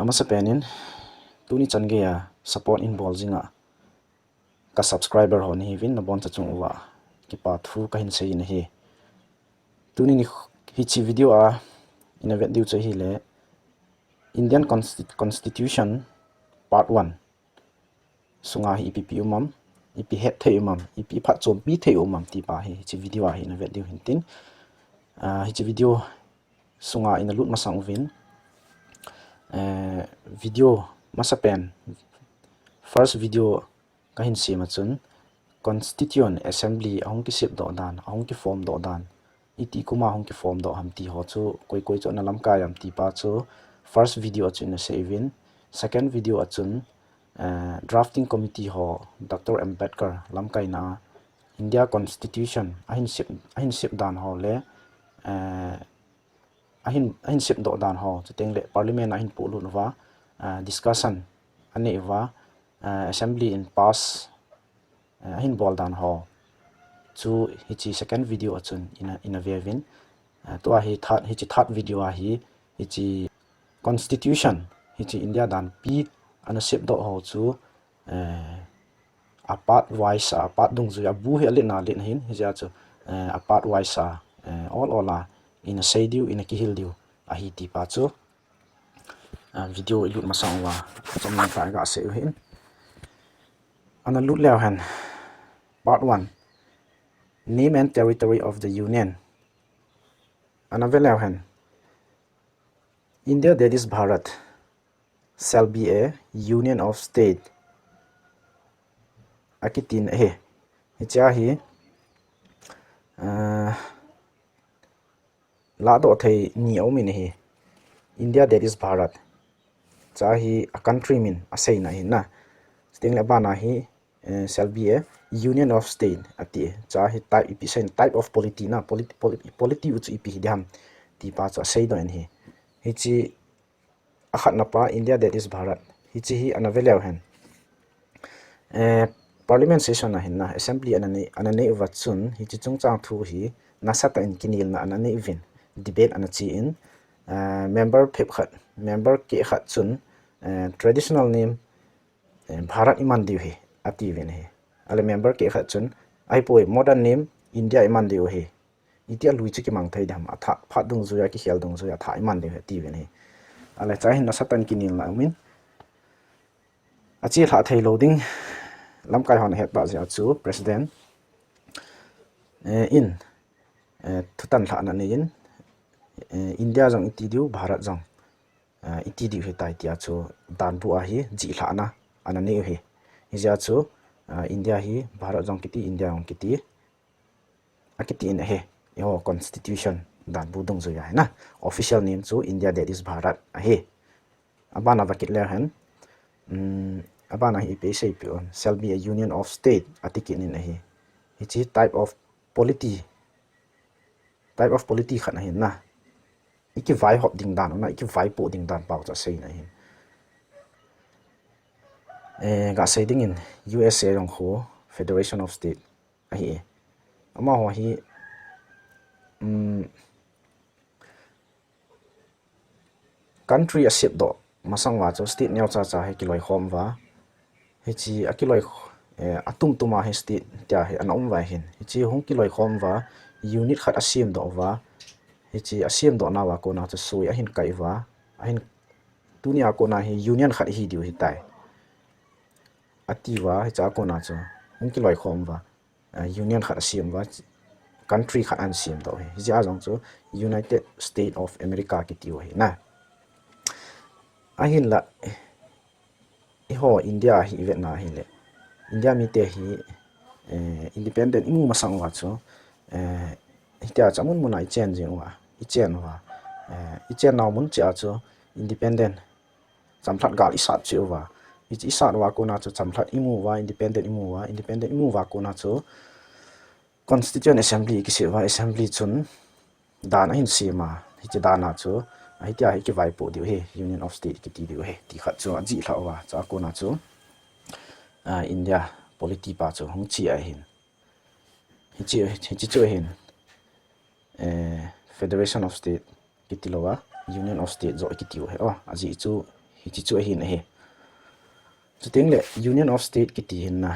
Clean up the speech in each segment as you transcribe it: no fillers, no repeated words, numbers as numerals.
ama sa penin tuni change ya support in ball zinga ka subscriber hon hi vin na bon cha chung wa ki pa thu ka hin sei na hi tuni ni hi chi video a in a video cha hi le Indian Constitution part 1 sunga hi ipp umam ip het the umam ip phat chom pi the umam ti pa hi chi video a hi na video hin tin hi chi video sunga in a lut masang vin video masapen first video ka hin si ma chun constituent assembly ahong ki sip do dan ahong ki form do dan iti kuma ahong ki form do ham ti ho chu koi chu na lam ka yam ti pa chu first video chu na sevin second video achun drafting committee ho Dr. Ambedkar lam kai na India Constitution ahin sip dan ho le ahin sip do dan ho chuteng le parliament ahin pu lu wa discussion ane wa assembly in pass ahin bol dan ho chu hi chi second video achun in a vevin to a hi third video a hi chi constitution hi chi India dan pi ana sip do ho chu apart wise apart dung zu ya bu he le na le hin hi ja chu apart wise all in a say diu in a kihil diu a hi ti pa chu video ilut masang wa chom nang ta ga se hin ana lut leo han part 1 name and territory of the union ana veleo han India, that is Bharat, shall be a union of state akitin he cha hi la do thei ni au min hi India, that is Bharat cha hi a country min a sei na hi na sting la bana hi shall be a union of state ati cha hi type of polity na polity uch ipi dam ti pa cha sei do en hi hichi akhat na pa India, that is Bharat hichi hi anaveleu hen parliament session na hin na assembly anane watsun hichi chungchang thu hi nasata in kinil na anane evin debate anachi in member phep khat member ke khat chun traditional name Bharat iman diu hi ati vin hi ale member ke khat chun ai poi modern name India iman diu hi itia lui chi ki mang thai dam atha phat dung zu ya ki khel dung zu ya tha iman diu ti vin hi ale chai hin nasatan kinil na min achi hla thei loading lam kai hon het ba ja chu president in thutan hla na in India jong iti diu Bharat jong iti diu he tai tia chu danpu a hi ji hla na anane hi ja chu India hi Bharat jong kiti India jong kiti akiti in he yo constitution danpu dong zo ya na official name chu India, that is Bharat a he abana vakit le han abana hi pe sei pe on shall be a union of state atikin in hi hichi type of polity khana hin na iki vai hop ding dan na iki vai po ding dan pau cha sei na hin ga sei ding in USA rong kho Federation of State a hi ama ho hi country asip do masang wa cho state nyaw cha he kiloi khom wa he chi akiloi atum tuma he state tia he anom wa hin he chi hong kiloi khom wa unit khat asim do wa he chi asim do na wa ko na cha sui a hin kai wa a hin tunia ko na he union khat hi diu hi tai ati wa he cha ko na cha hong kiloi khom wa union khat asim wa country khat an sim do he ja jong chu United States of America ki tiu he na ahin la ho India hi Vietnam hi le India mi te hi independent imu masang wa chu hitia chamun munai chen jing wa i chen naw mun cha chu independent chamthat gal isat chu wa i isat wa ko na chu chamthat imu wa independent imu wa ko na chu constituent assembly ki se wa assembly chun dan hin sima hi chi dana chu ai tia hi ki vai po diu he union of state ki ti diu he ti khat chu ji hla wa cha ko na chu India polity pa chu hong chi a hin hi chi chu hin Federation of State kitilowa Union of State zo kitiu he aji chu hi chi chu hi na hi chu ting le union of state ki ti hin na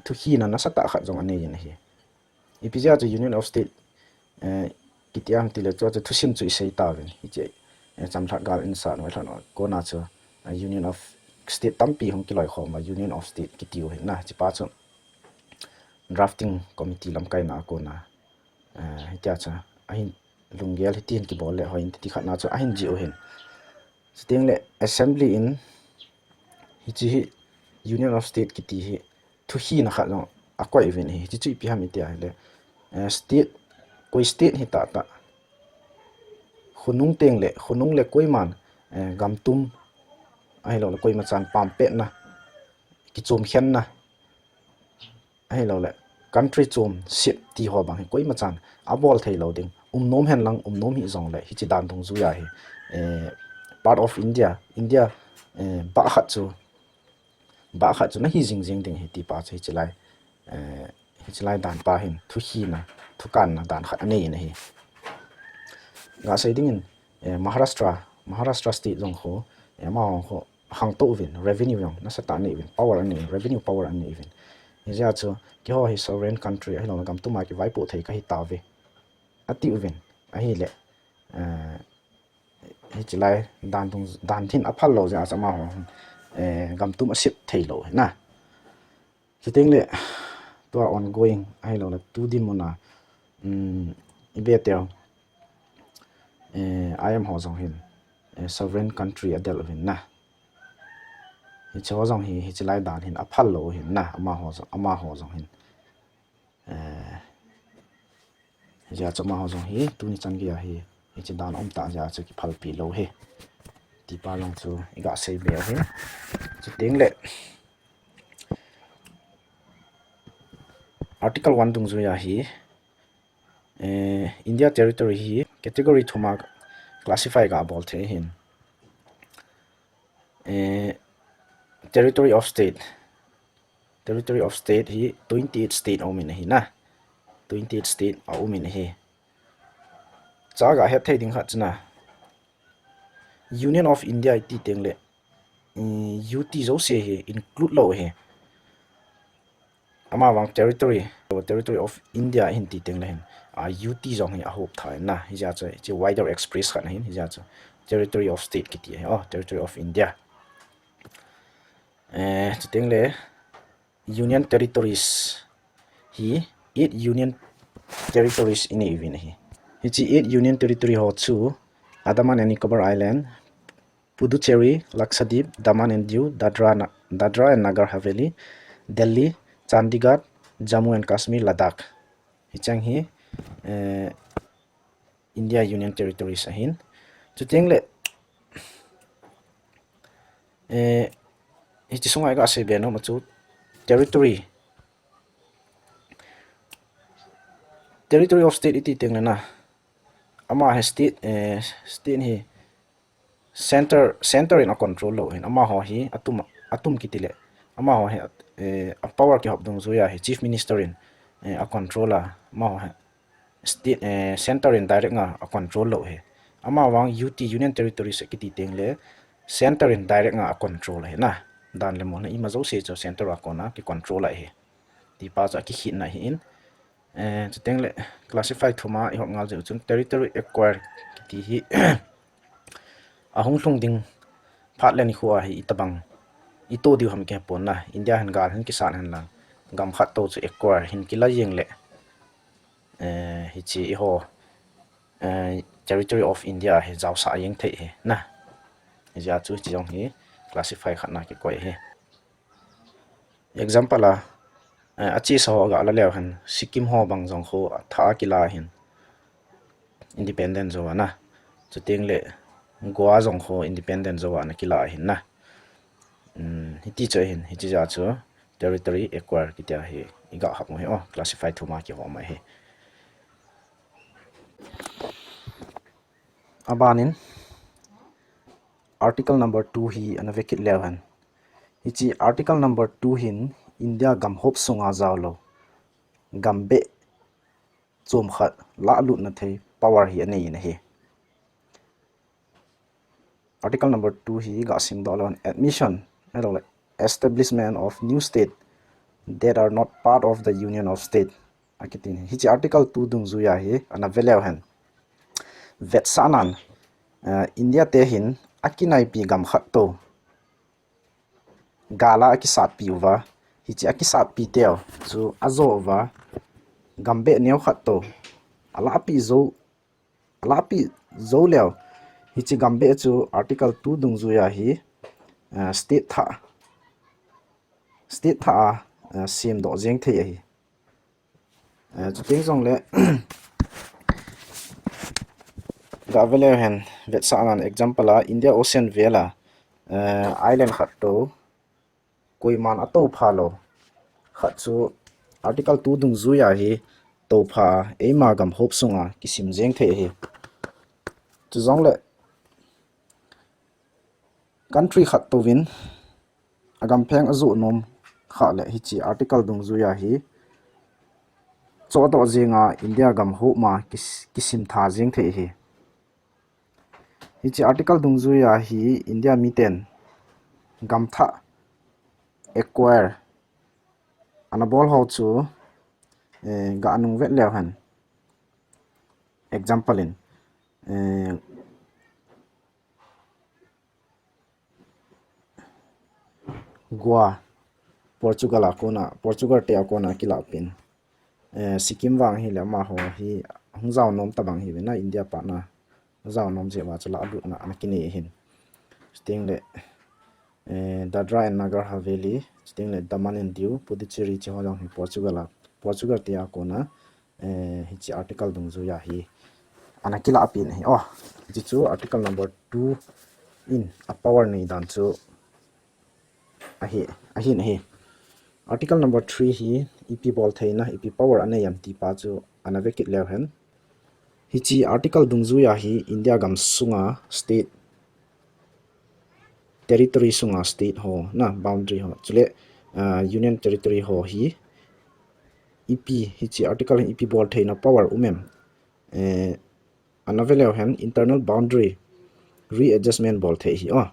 thu hi na sa ta khat jong ane yin hi ipizia chu union of state ki ti ang ti le chu thu sim chu sei ta ven hi che cham thak gal in sa no thano ko na chu union of state tampi hong ki loi khom union of state ki ti hin na chi pa chu drafting committee lam kai na ko na hitia cha ahin lungial hitin ki bol le hoin ti khat na chu ahin ji o hin sting le assembly in hi chi union of state ki ti hi thu hi na khat lo akoi event hi chi pi ham itia le state koi state hi ta ta khunung teng le khunung le koi man gam tum ai lo le koi ma chan pam pe na ki chom khen na ai lo le country chom sip ti ho bang koi ma chan a bol thei lo ding nom hen lang nom hi zong le hi chi dan thong zu ya hi part of India ba khat chu na hi jing jing ding hi ti pa chi chilai dan pa hin thu hi na thu kan na dan khat ane hi ga sai ding in Maharashtra state jong ho ma ho hang to vin revenue yong na sa ta ne vin power ane revenue power ane vin hi ja chu ki ho hi sovereign country ai lo gam tu ma ki vai po thei ka hi ta ve ati vin a hi le hi chilai dan thin aphal lo ja chama ho gam tum asip thei lo na chiting le to ongoing ai lo la tu din mona ibetel I am ho zong hin sovereign country adel hin na hi chaw zong hi chilai dan hin aphal lo hin na ama ho zong hin ja chama ho zong hi tu ni chan gi hi chi dan om ta ja chu ki phal pi lo he ti pa long chu iga sei be he chu ting le article 1 tung zu ya hi India territory hi category thuma classify ga bol the hin territory of state hi 28 state omin hi na 28 state a omin hi cha ga he thei ding kha chna Union of India ti teng le UT zo se hi include lo he ama wang territory of India hin ti teng le hin UT zong hi a hop thai na hi ja che wider express khan hin hi ja che territory of state ki ti territory of India che teng le union territories hi 8 union territories in evin hi chi 8 union territory ho chu Andaman and Nicobar Island, Puducherry, Lakshadweep, Daman and Diu, Dadra and Nagar Haveli, Delhi, Chandigarh, Jammu and Kashmir, Ladakh. Hichang hi India Union Territories ahin. Chuting le hi chi sungai ga se be no ma chu territory of state iti teng na ama he state hi center in a control lo hin ama ho hi atum kitile ama ho he a power ki hop dong zo ya he chief minister in a controller ma ho he state center in direct nga a control lo he ama wang UT union territory se kiti teng le center in direct nga a control he na dan le mo na ima zo se cho center a kona ki control a he ti pa cha ki hit na hi in teng le classify thuma i hop ngal je chun territory acquire ki hi ahung hlung ding phat le ni khuwa hi itabang ito diu ham ke pon na India han gal han kisan han lang gam khat to chu acquire hin kila yeng le hi chi i ho territory of India he jaw sa yeng thei he na ja chu chi jong hi classify khat na ki koi he example achi so ga la lew han Sikkim ho bang jong kho tha kila hin independent zo na chu teng le Goa jong kho independent zo na kila hin na hiti cho hin hiti ja chu territory acquire ki tia hi iga hap mo he classify thuma ki ho ma he abanin article number 2 hi anavekit lewan hichi article number 2 hin India gam hop sunga zawlo gambe chom khat la lut na thei power hi anei na he article number 2 hi ga sim do lon admission hello establishment of new state that are not part of the union of state akitin hi chi article 2 dung zu ya hi ana velew hen vet sanan india te hin akinai pi gam khat to gala aki sat pi wa hi chi aki sat pi teo chu azo wa gambe neu khat to ala pi zo lew hi chi gambe chu article 2 dung zu ya hi state tha sim do jeng the hi chu teng jong le ga vele hen vet sa an example a india ocean vela island khat to koiman ato phalo khat chu article 2 dung zu ya hi to pha ema gam hop sunga kisim jeng the hi chu jong le country khat to win agam pheng azu nom kha le hi chi article dung zu ya hi cho to jinga india gam ho ma kisim tha jing the hi hi chi article dung zu ya hi india miten gam tha acquire anabol ho chu ga anung vet lew han example in Goa Portugal akona Portugal te akona kilapin Sikkim wang hi lama ho hi hungzaw nom tabang hi na India pa na zaw nom je wa chala du na anakini hin sting le Dadra and Nagar Haveli sting le Daman and Diu Puducherry chi ho jang hi Portugal te akona hi chi article dung zu ya hi anakila apin hi oh ji chu article number 2 in a power nei dan chu ahi nahi article number 3 hi ep bol thaina ep power ane yam ti pa chu anavekit lew hen hi chi article dungzu ya hi india gam sunga state territory sunga state ho na boundary ho chule union territory ho hi ep hi chi article ep bol thaina power umem anavelew hen internal boundary readjustment bol the hi oh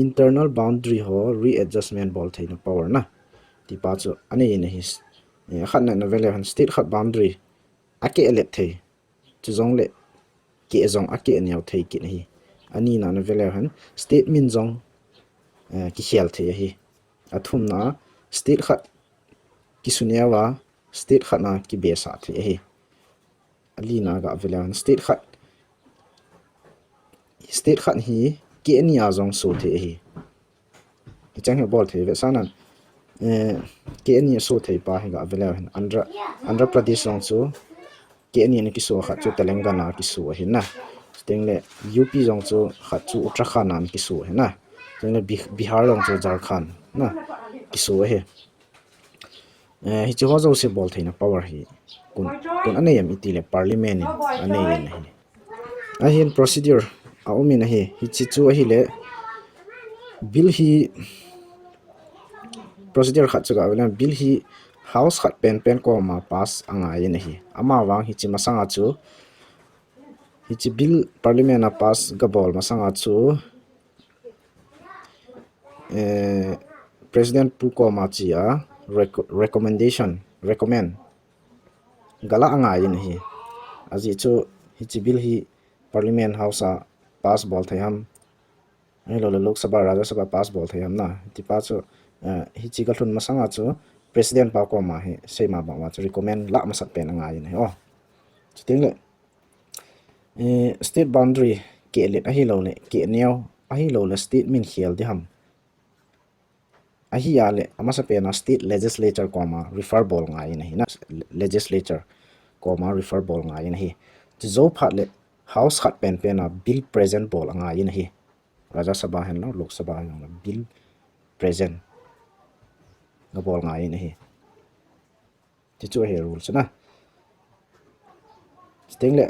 internal boundary ho readjustment bol theina power na ti pa chu ane in his khat na vele han state khat boundary ake ele the chu jong le ke jong ake ne au thei ki hi ani na vele han state min jong ki khel the hi athum na state khat ki sunyawa state khat na ki be sa the hi ali na ga vele han state khat hi ke ani a jong so the hi chang he bol the ve sanan ke ani so thei pa he ga vela hen andhra pradesh rong chu ke ani ne ki so kha chu telangana ki so he na tengle up rong chu kha chu uttarakhand an ki so he na tengle bihar rong chu jharkhand na ki so he hi chu ho zo se bol theina power hi kun ane yam itile parliament ane yen he a hin procedure a umina hi chi chu hi le bill hi procedure khat chuga wala bill hi house khat pen ko ma pass anga yen hi ama wang hi chi masanga chu hi chi bill parliament a pass gabol masanga chu president pu ko ma chi a recommend gala anga yen hi aji chu hi chi bill hi parliament house a pass bol thayam lo lok sabha rajya sabha pass bol thayam na ti pa chu hi chi ga thun masanga chu president pa ko ma he seima ba wa chu recommend la masat pen anga yin he oh chiting le state boundary ke le a hi lo le ke neo a hi lo le state min hial di ham a hi ya le amasa pe na state legislature ko ma refer bol nga yin he na legislature ko ma refer bol nga yin he chi zo phat le house khat pen na bill present bol anga yin he rajya sabha hen no lok sabha hen bill present gabol nga yin hi ti chu he rules na sting le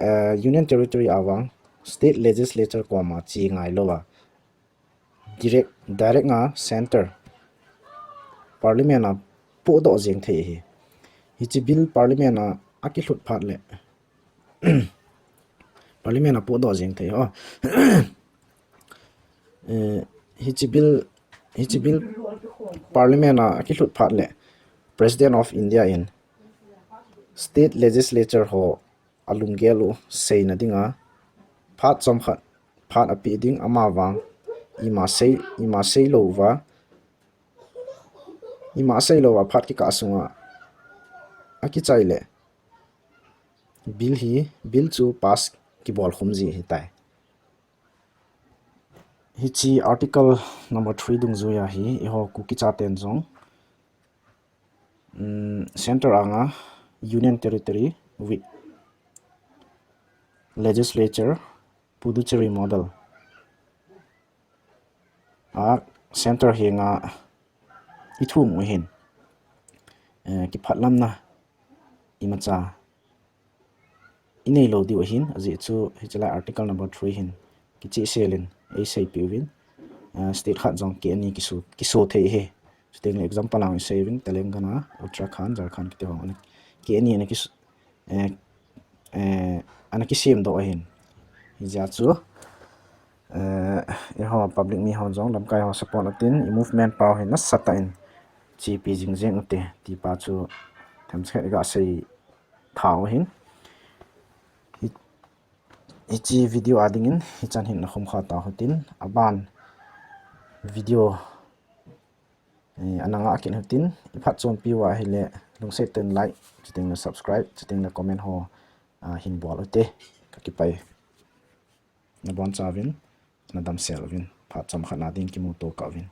union territory awang state legislature ko ma chi ngai lo wa direct nga center parliament a po do jeng the hi chi bill parliament a aki hlut phat le parliament apu do jeng thei ho hichibil parliament a ki hlut phat le president of India in state legislature ho alungelu seina dinga phat chom khat phat api ding ama wang ima sei lo wa phat ki ka sunga aki chaile bill chu pass ki bol khumji hi tai hi chi article number 3 dung zu ya hi ho kuki cha ten jong center anga union territory with legislature Puducherry model a center henga ithum hin ki phatlam na imacha inei lo di hin aji chu hichala article number 3 hin ki chi selin a sei piwin state khat jong ke ani ki so thei he sting example ang saving telangana uttarakhand jharkhand ki tewang ke ani ne ki ana ki sem do hin hija chu ho public mi ho jong lam kai ho support atin movement paw hin na sata in chi pi jing jeng ute ti pa chu tham che ga sei thao hin ichi video adingin hichan hin na khom kha ta hotin aban video ananga akin hotin iphat chon piwa hile lungse ten like chiting na subscribe chiting na comment ho hin bol ute kakipai na bon chavin na dam selvin phat cham khana din ki mu to kawin